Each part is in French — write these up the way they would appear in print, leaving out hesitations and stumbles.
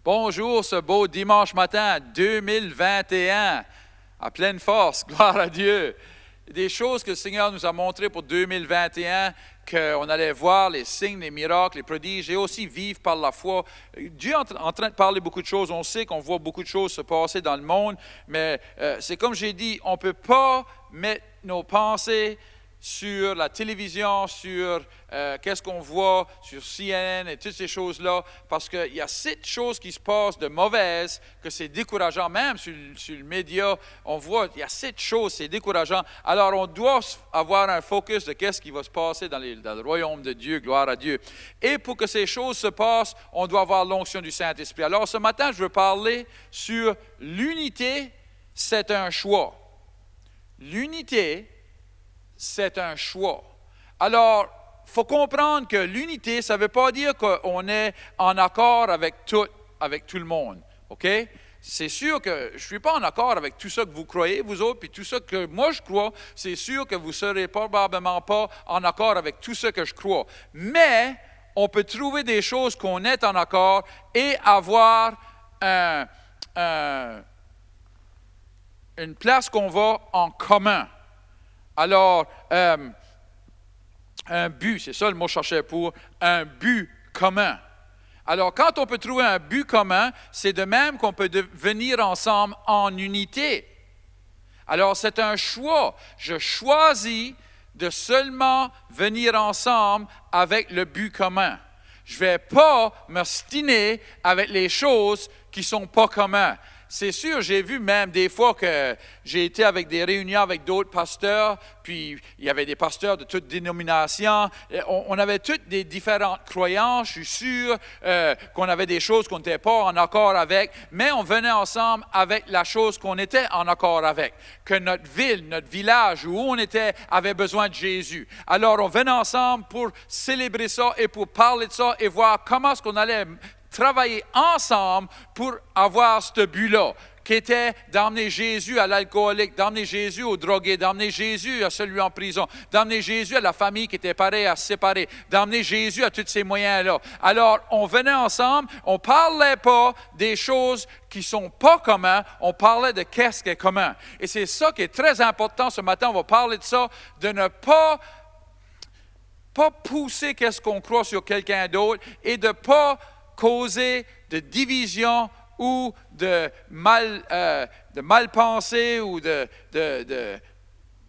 Bonjour, ce beau dimanche matin 2021, à pleine force, gloire à Dieu. Des choses que le Seigneur nous a montrées pour 2021, qu'on allait voir les signes, les miracles, les prodiges et aussi vivre par la foi. Dieu est en train de parler beaucoup de choses. On sait qu'on voit beaucoup de choses se passer dans le monde, mais c'est comme j'ai dit, on ne peut pas mettre nos pensées sur la télévision, sur qu'est-ce qu'on voit sur CNN et toutes ces choses-là, parce qu'il y a cette choses qui se passent de mauvaises que c'est décourageant. Même sur le média, on voit, il y a cette chose, c'est décourageant. Alors, on doit avoir un focus de qu'est-ce qui va se passer dans le royaume de Dieu, gloire à Dieu. Et pour que ces choses se passent, on doit avoir l'onction du Saint-Esprit. Alors, ce matin, je veux parler sur l'unité, c'est un choix. L'unité, c'est un choix. Alors, il faut comprendre que l'unité, ça ne veut pas dire qu'on est en accord avec tout le monde. OK? C'est sûr que je ne suis pas en accord avec tout ça que vous croyez, vous autres, puis tout ça que moi je crois. C'est sûr que vous ne serez probablement pas en accord avec tout ce que je crois. Mais, on peut trouver des choses qu'on est en accord et avoir une place qu'on va en commun. Alors, un but, c'est ça le mot que je cherchais pour, un but commun. Alors, quand on peut trouver un but commun, c'est de même qu'on peut venir ensemble en unité. Alors, c'est un choix. Je choisis de seulement venir ensemble avec le but commun. Je ne vais pas m'ostiner avec les choses qui ne sont pas communes. C'est sûr, j'ai vu même des fois que j'ai été avec des réunions avec d'autres pasteurs, puis il y avait des pasteurs de toutes dénominations. On avait toutes des différentes croyances. Je suis sûr qu'on avait des choses qu'on n'était pas en accord avec, mais on venait ensemble avec la chose qu'on était en accord avec. Que notre ville, notre village où on était avait besoin de Jésus. Alors on venait ensemble pour célébrer ça et pour parler de ça et voir comment est-ce qu'on allait travailler ensemble pour avoir ce but-là, qui était d'emmener Jésus à l'alcoolique, d'emmener Jésus au drogué, d'emmener Jésus à celui en prison, d'emmener Jésus à la famille qui était parée à se séparer, d'emmener Jésus à tous ces moyens-là. Alors, on venait ensemble, on ne parlait pas des choses qui ne sont pas communes, on parlait de qu'est-ce qui est commun. Et c'est ça qui est très important ce matin, on va parler de ça, de ne pas pousser qu'est-ce qu'on croit sur quelqu'un d'autre et de ne pas causer de division ou de mal-pensée ou de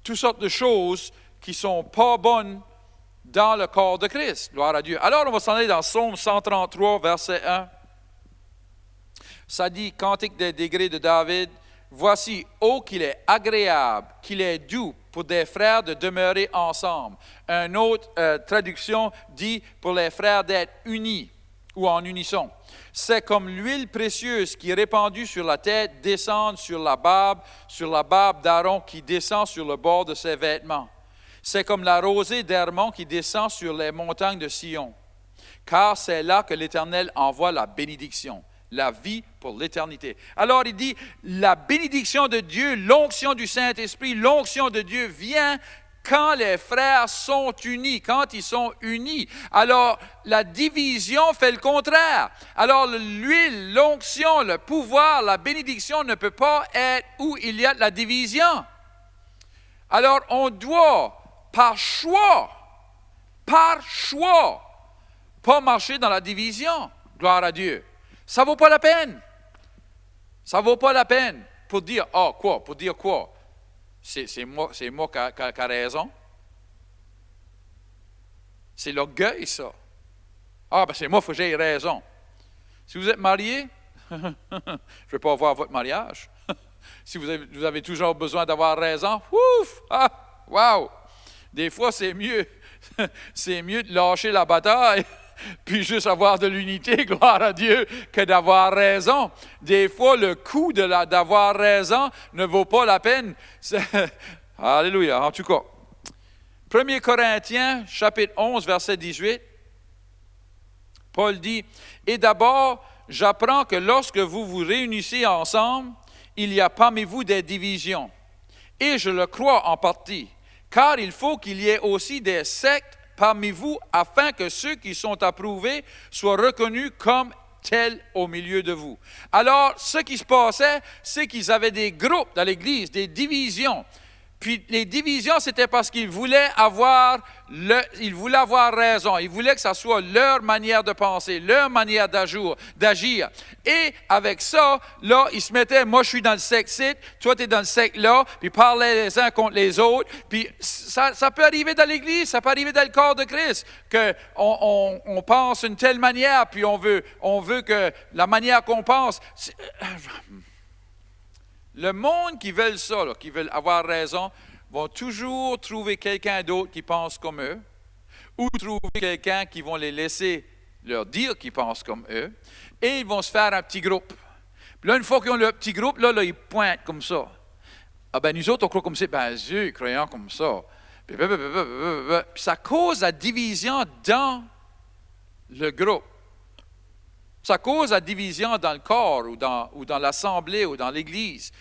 toutes sortes de choses qui ne sont pas bonnes dans le corps de Christ. Gloire à Dieu. Alors, on va s'en aller dans Psaume 133, verset 1. Ça dit, Cantique des degrés de David, « Voici, ô qu'il est agréable, qu'il est doux pour des frères de demeurer ensemble. » Une autre traduction dit, pour les frères d'être unis ou en unisson. C'est comme l'huile précieuse qui est répandue sur la tête descend sur la barbe d'Aaron qui descend sur le bord de ses vêtements. C'est comme la rosée d'Hermon qui descend sur les montagnes de Sion. Car c'est là que l'Éternel envoie la bénédiction, la vie pour l'éternité. Alors il dit, la bénédiction de Dieu, l'onction du Saint-Esprit, l'onction de Dieu vient quand les frères sont unis, quand ils sont unis. Alors, la division fait le contraire. Alors, l'huile, l'onction, le pouvoir, la bénédiction ne peut pas être où il y a de la division. Alors, on doit, par choix, pas marcher dans la division. Gloire à Dieu. Ça ne vaut pas la peine. Ça ne vaut pas la peine pour dire, quoi? Pour dire quoi? C'est moi qui a raison. C'est l'orgueil, ça. C'est moi, il faut que j'aie raison. Si vous êtes marié, je ne vais pas voir votre mariage. Si vous avez toujours besoin d'avoir raison, wow! Des fois, c'est mieux. C'est mieux de lâcher la bataille puis juste avoir de l'unité, gloire à Dieu, que d'avoir raison. Des fois, le coût d'avoir raison ne vaut pas la peine. Alléluia, en tout cas. 1 Corinthiens, chapitre 11, verset 18, Paul dit, « Et d'abord, j'apprends que lorsque vous vous réunissez ensemble, il y a parmi vous des divisions. Et je le crois en partie, car il faut qu'il y ait aussi des sectes parmi vous, afin que ceux qui sont approuvés soient reconnus comme tel au milieu de vous. Alors, ce qui se passait, c'est qu'ils avaient des groupes dans l'Église, des divisions. Puis les divisions, c'était parce qu'ils voulaient avoir raison. Ils voulaient que ça soit leur manière de penser, leur manière d'agir. Et avec ça, là, ils se mettaient, moi je suis dans le secte-ci, toi tu es dans le secte-là, puis ils parlaient les uns contre les autres. Puis ça peut arriver dans l'Église, ça peut arriver dans le corps de Christ, qu'on pense d'une telle manière, puis on veut que la manière qu'on pense... Le monde qui veut ça, là, qui veut avoir raison, vont toujours trouver quelqu'un d'autre qui pense comme eux, ou trouver quelqu'un qui vont les laisser leur dire qu'ils pensent comme eux, et ils vont se faire un petit groupe. Puis là, une fois qu'ils ont leur petit groupe, là, ils pointent comme ça. Ah ben nous autres, on croit comme ça. Ben Dieu, croyant comme ça. Puis ça cause la division dans le groupe. Ça cause la division dans le corps ou dans l'assemblée ou dans l'Église.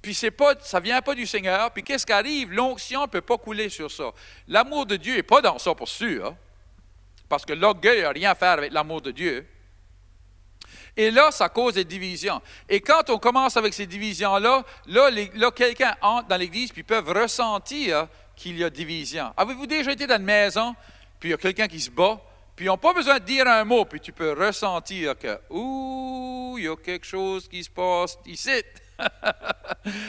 Puis ça ne vient pas du Seigneur. Puis qu'est-ce qui arrive? L'onction ne peut pas couler sur ça. L'amour de Dieu n'est pas dans ça pour sûr. Hein? Parce que l'orgueil n'a rien à faire avec l'amour de Dieu. Et là, ça cause des divisions. Et quand on commence avec ces divisions-là, là quelqu'un entre dans l'Église puis peuvent ressentir qu'il y a division. Avez-vous déjà été dans une maison, puis il y a quelqu'un qui se bat, puis ils n'ont pas besoin de dire un mot, puis tu peux ressentir que, il y a quelque chose qui se passe ici.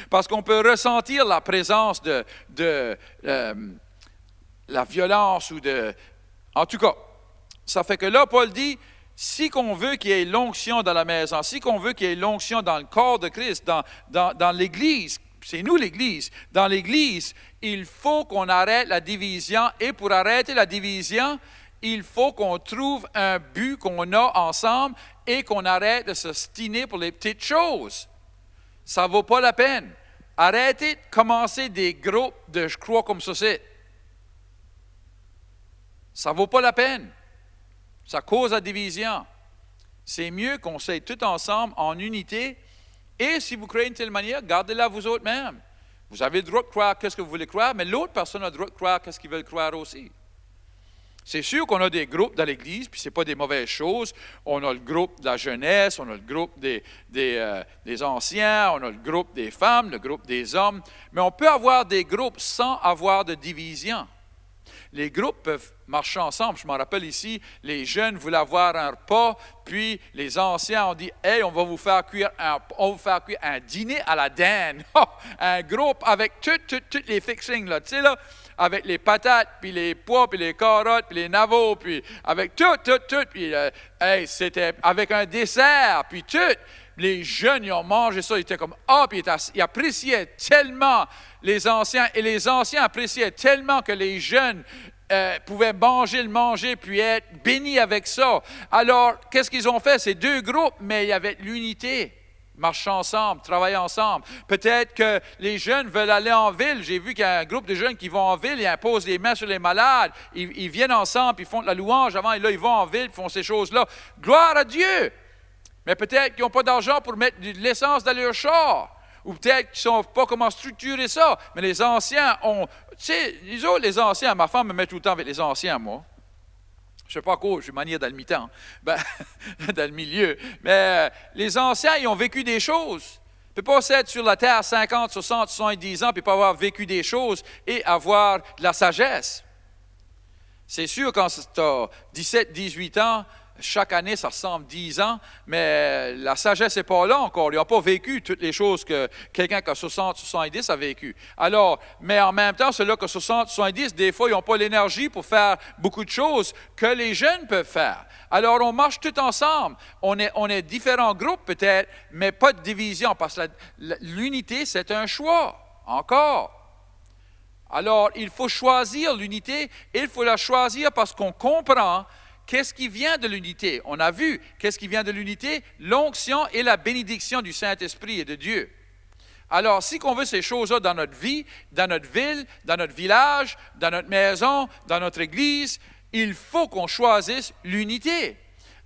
Parce qu'on peut ressentir la présence de la violence ou de... En tout cas, ça fait que là, Paul dit, si qu'on veut qu'il y ait l'onction dans la maison, si qu'on veut qu'il y ait l'onction dans le corps de Christ, dans l'Église, c'est nous l'Église, dans l'Église, il faut qu'on arrête la division, et pour arrêter la division, il faut qu'on trouve un but qu'on a ensemble et qu'on arrête de s'ostiner pour les petites choses. Ça ne vaut pas la peine. Arrêtez de commencer des groupes de « je crois comme ça c'est ». Ça ne vaut pas la peine. Ça cause la division. C'est mieux qu'on s'aide tout ensemble en unité. Et si vous croyez d'une telle manière, gardez-la vous autres même. Vous avez le droit de croire qu'est-ce que vous voulez croire, mais l'autre personne a le droit de croire qu'est-ce qu'ils veulent croire aussi. C'est sûr qu'on a des groupes dans l'Église, puis ce n'est pas des mauvaises choses. On a le groupe de la jeunesse, on a le groupe des anciens, on a le groupe des femmes, le groupe des hommes. Mais on peut avoir des groupes sans avoir de division. Les groupes peuvent marcher ensemble. Je me rappelle ici, les jeunes voulaient avoir un repas, puis les anciens ont dit « Hey, on va vous faire cuire un dîner à la dinde. » Un groupe avec toutes les fixings, là, tu sais, là, avec les patates, puis les pois, puis les carottes, puis les navots, puis avec tout. Puis, c'était avec un dessert, puis tout. Les jeunes, ils ont mangé ça, ils étaient comme « puis ils appréciaient tellement les anciens, et les anciens appréciaient tellement que les jeunes pouvaient manger, puis être bénis avec ça. Alors, qu'est-ce qu'ils ont fait? C'est deux groupes, mais il y avait l'unité. Marcher ensemble, travailler ensemble. Peut-être que les jeunes veulent aller en ville. J'ai vu qu'il y a un groupe de jeunes qui vont en ville, ils imposent les mains sur les malades. Ils viennent ensemble, puis ils font de la louange avant, et là, ils vont en ville, ils font ces choses-là. Gloire à Dieu! Mais peut-être qu'ils n'ont pas d'argent pour mettre de l'essence dans leur char. Ou peut-être qu'ils ne savent pas comment structurer ça. Mais les anciens ont... Tu sais, les anciens, ma femme me met tout le temps avec les anciens, moi. Je ne sais pas quoi, je suis manié dans le mi-temps, dans le milieu. Mais les anciens, ils ont vécu des choses. On ne peut pas être sur la terre 50, 60, 70 ans, puis pas avoir vécu des choses et avoir de la sagesse. C'est sûr, quand tu as 17, 18 ans, chaque année, ça ressemble 10 ans, mais la sagesse n'est pas là encore. Ils n'ont pas vécu toutes les choses que quelqu'un qui a 60, 70 a vécu. Alors, mais en même temps, ceux-là qui ont 60, 70, des fois, ils n'ont pas l'énergie pour faire beaucoup de choses que les jeunes peuvent faire. Alors, on marche tout ensemble. On est différents groupes peut-être, mais pas de division, parce que l'unité, c'est un choix, encore. Alors, il faut choisir l'unité, et il faut la choisir parce qu'on comprend qu'est-ce qui vient de l'unité? On a vu qu'est-ce qui vient de l'unité? L'onction et la bénédiction du Saint-Esprit et de Dieu. Alors, si on veut ces choses-là dans notre vie, dans notre ville, dans notre village, dans notre maison, dans notre église, il faut qu'on choisisse l'unité.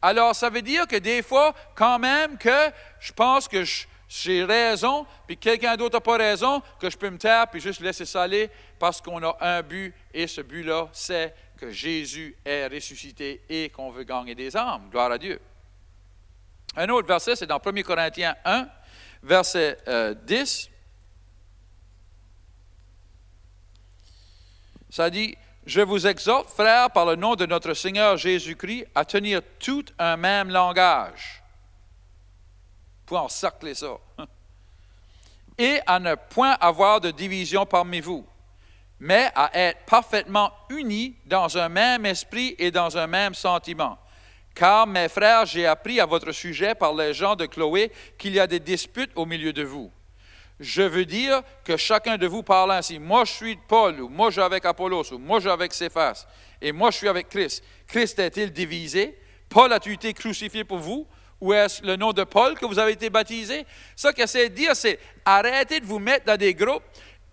Alors, ça veut dire que des fois, quand même, que je pense que j'ai raison, puis quelqu'un d'autre n'a pas raison, que je peux me taire, puis juste laisser ça aller, parce qu'on a un but, et ce but-là, c'est que Jésus est ressuscité et qu'on veut gagner des âmes. Gloire à Dieu. Un autre verset, c'est dans 1 Corinthiens 1, verset 10. Ça dit, « Je vous exhorte, frères, par le nom de notre Seigneur Jésus-Christ, à tenir tout un même langage. » Pour encercler ça. Et à ne point avoir de division parmi vous, mais à être parfaitement unis dans un même esprit et dans un même sentiment. Car, mes frères, j'ai appris à votre sujet par les gens de Chloé qu'il y a des disputes au milieu de vous. Je veux dire que chacun de vous parle ainsi. Moi, je suis de Paul, ou moi, je suis avec Apollos, ou moi, je suis avec Céphas, et moi, je suis avec Christ. Christ a-t-il divisé? Paul a-t-il été crucifié pour vous? Ou est-ce le nom de Paul que vous avez été baptisé? Ce qu'il essaie de dire, c'est arrêtez de vous mettre dans des groupes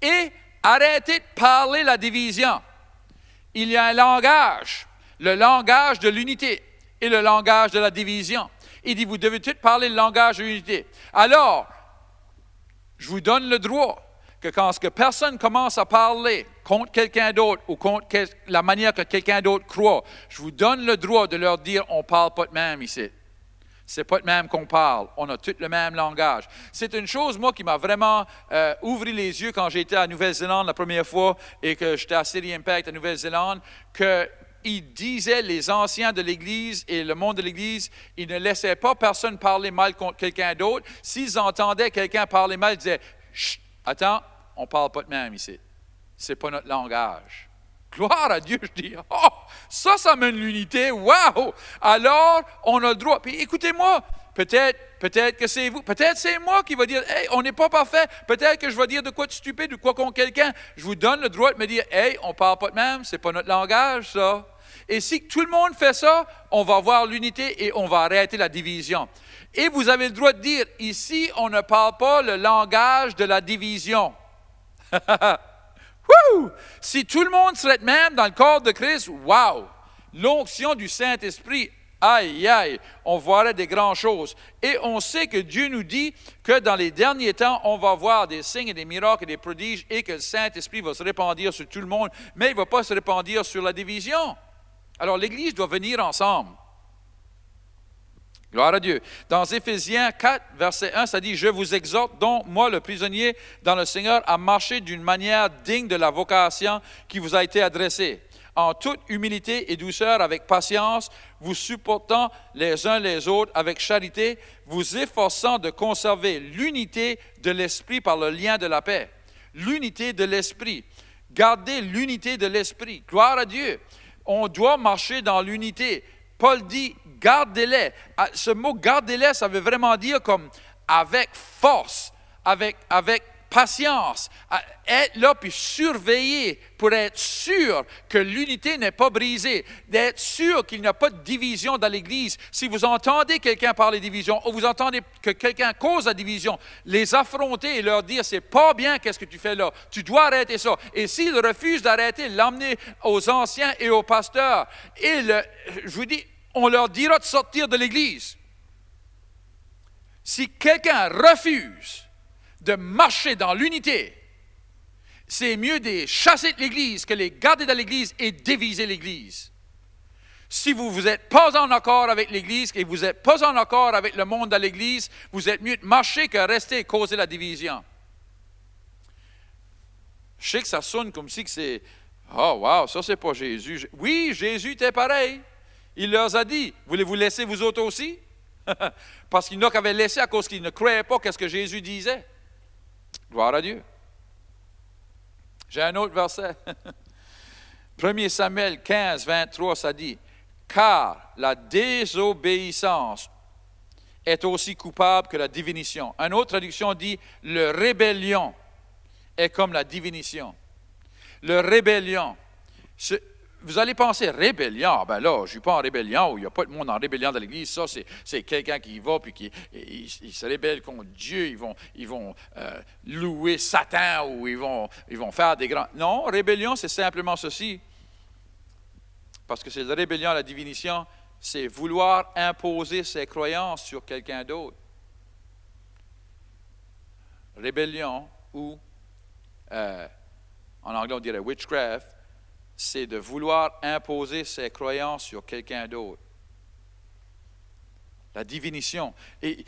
et arrêtez de parler la division. Il y a un langage, le langage de l'unité et le langage de la division. Il dit, vous devez tous parler le langage de l'unité. Alors, je vous donne le droit que quand personne commence à parler contre quelqu'un d'autre ou contre la manière que quelqu'un d'autre croit, je vous donne le droit de leur dire, on ne parle pas de même ici. C'est pas de même qu'on parle. On a tous le même langage. C'est une chose, moi, qui m'a vraiment ouvert les yeux quand j'étais à Nouvelle-Zélande la première fois et que j'étais à City Impact à Nouvelle-Zélande, qu'ils disaient, les anciens de l'Église et le monde de l'Église, ils ne laissaient pas personne parler mal contre quelqu'un d'autre. S'ils entendaient quelqu'un parler mal, ils disaient, « Chut, attends, on ne parle pas de même ici. C'est pas notre langage. » Gloire à Dieu, je dis, oh, ça mène l'unité, wow! Alors, on a le droit. Puis écoutez-moi, peut-être que c'est vous, peut-être c'est moi qui va dire, hey, on n'est pas parfait, peut-être que je vais dire de quoi de stupide ou quoi contre quelqu'un. Je vous donne le droit de me dire, hey, on ne parle pas de même, c'est pas notre langage, ça. Et si tout le monde fait ça, on va avoir l'unité et on va arrêter la division. Et vous avez le droit de dire, ici, on ne parle pas le langage de la division. Wouh! Si tout le monde serait de même dans le corps de Christ, wow! L'onction du Saint-Esprit, aïe, aïe, on verrait des grandes choses. Et on sait que Dieu nous dit que dans les derniers temps, on va voir des signes et des miracles et des prodiges et que le Saint-Esprit va se répandre sur tout le monde, mais il ne va pas se répandre sur la division. Alors l'Église doit venir ensemble. Gloire à Dieu. Dans Éphésiens 4, verset 1, ça dit « Je vous exhorte donc, moi le prisonnier dans le Seigneur, à marcher d'une manière digne de la vocation qui vous a été adressée, en toute humilité et douceur, avec patience, vous supportant les uns les autres avec charité, vous efforçant de conserver l'unité de l'esprit par le lien de la paix. » L'unité de l'esprit. Gardez l'unité de l'esprit. Gloire à Dieu. On doit marcher dans l'unité. Paul dit, gardez-les. Ce mot gardez-les, ça veut vraiment dire comme avec force, avec patience, être là puis surveiller pour être sûr que l'unité n'est pas brisée, d'être sûr qu'il n'y a pas de division dans l'Église. Si vous entendez quelqu'un parler de division ou vous entendez que quelqu'un cause la division, les affronter et leur dire c'est pas bien qu'est-ce que tu fais là, tu dois arrêter ça. Et s'ils refusent d'arrêter, l'emmener aux anciens et aux pasteurs. Et je vous dis, on leur dira de sortir de l'Église. Si quelqu'un refuse de marcher dans l'unité, c'est mieux de les chasser de l'Église que de les garder dans l'Église et diviser l'Église. Si vous n'êtes pas en accord avec l'Église et vous n'êtes pas en accord avec le monde de l'Église, vous êtes mieux de marcher que de rester et causer la division. Je sais que ça sonne comme si c'est « Oh, wow, ça c'est pas Jésus. » Oui, Jésus était pareil. Il leur a dit, voulez-vous laisser vous autres aussi? Parce qu'il y en a qui avaient laissé à cause qu'ils ne croyaient pas qu'est-ce que Jésus disait. Gloire à Dieu. J'ai un autre verset. 1 Samuel 15, 23, ça dit, « Car la désobéissance est aussi coupable que la divination. » Une autre traduction dit, « Le rébellion est comme la divination. » Le rébellion. Vous allez penser, rébellion, ben là, je ne suis pas en rébellion, ou il n'y a pas de monde en rébellion dans l'Église, ça c'est quelqu'un qui va, puis il se rébelle contre Dieu, ils vont louer Satan, ou ils vont faire des grands... Non, rébellion, c'est simplement ceci, parce que c'est la rébellion à la divination, c'est vouloir imposer ses croyances sur quelqu'un d'autre. Rébellion, ou, en anglais on dirait witchcraft, c'est de vouloir imposer ses croyances sur quelqu'un d'autre. la divination. Et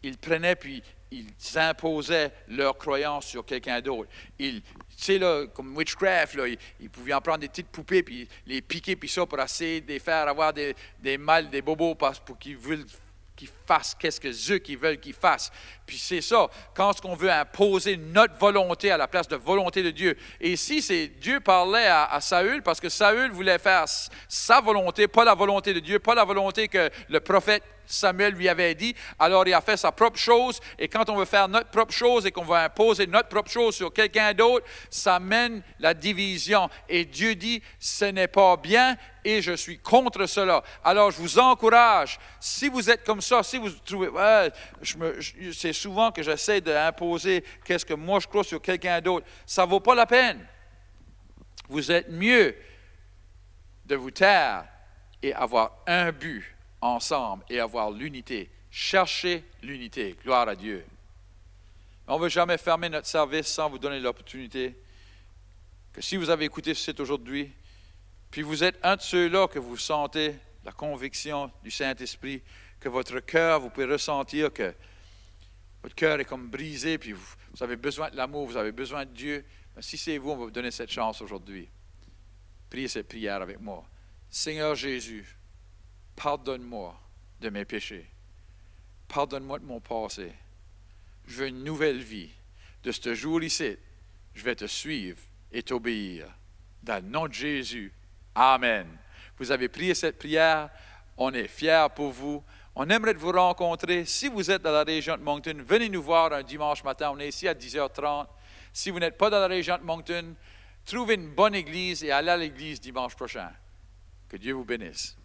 ils prenaient puis ils imposaient leur croyance sur quelqu'un d'autre. Tu sais, là, comme witchcraft, là, ils pouvaient en prendre des petites poupées puis les piquer puis ça pour essayer de les faire avoir des mâles, des bobos pour qu'ils fassent qu'est-ce que eux qui veulent qu'ils fassent. Puis c'est ça, quand on veut imposer notre volonté à la place de volonté de Dieu. Et ici, Dieu parlait à Saül parce que Saül voulait faire sa volonté, pas la volonté de Dieu, pas la volonté que le prophète Samuel lui avait dit. Alors il a fait sa propre chose. Et quand on veut faire notre propre chose et qu'on va imposer notre propre chose sur quelqu'un d'autre, ça mène la division. Et Dieu dit, ce n'est pas bien et je suis contre cela. Alors je vous encourage, si vous êtes comme ça, si vous trouvez, c'est souvent que j'essaie d'imposer qu'est-ce que moi je crois sur quelqu'un d'autre, ça ne vaut pas la peine. Vous êtes mieux de vous taire et avoir un but ensemble et avoir l'unité. Cherchez l'unité. Gloire à Dieu. On ne veut jamais fermer notre service sans vous donner l'opportunité que si vous avez écouté ceci aujourd'hui, puis vous êtes un de ceux-là que vous sentez la conviction du Saint-Esprit, que votre cœur, vous pouvez ressentir que votre cœur est comme brisé, puis vous avez besoin de l'amour, vous avez besoin de Dieu. Mais si c'est vous, on va vous donner cette chance aujourd'hui. Priez cette prière avec moi. Seigneur Jésus, pardonne-moi de mes péchés. Pardonne-moi de mon passé. Je veux une nouvelle vie. De ce jour ici, je vais te suivre et t'obéir. Dans le nom de Jésus. Amen. Vous avez prié cette prière. On est fiers pour vous. On aimerait vous rencontrer. Si vous êtes dans la région de Moncton, venez nous voir un dimanche matin. On est ici à 10h30. Si vous n'êtes pas dans la région de Moncton, trouvez une bonne église et allez à l'église dimanche prochain. Que Dieu vous bénisse.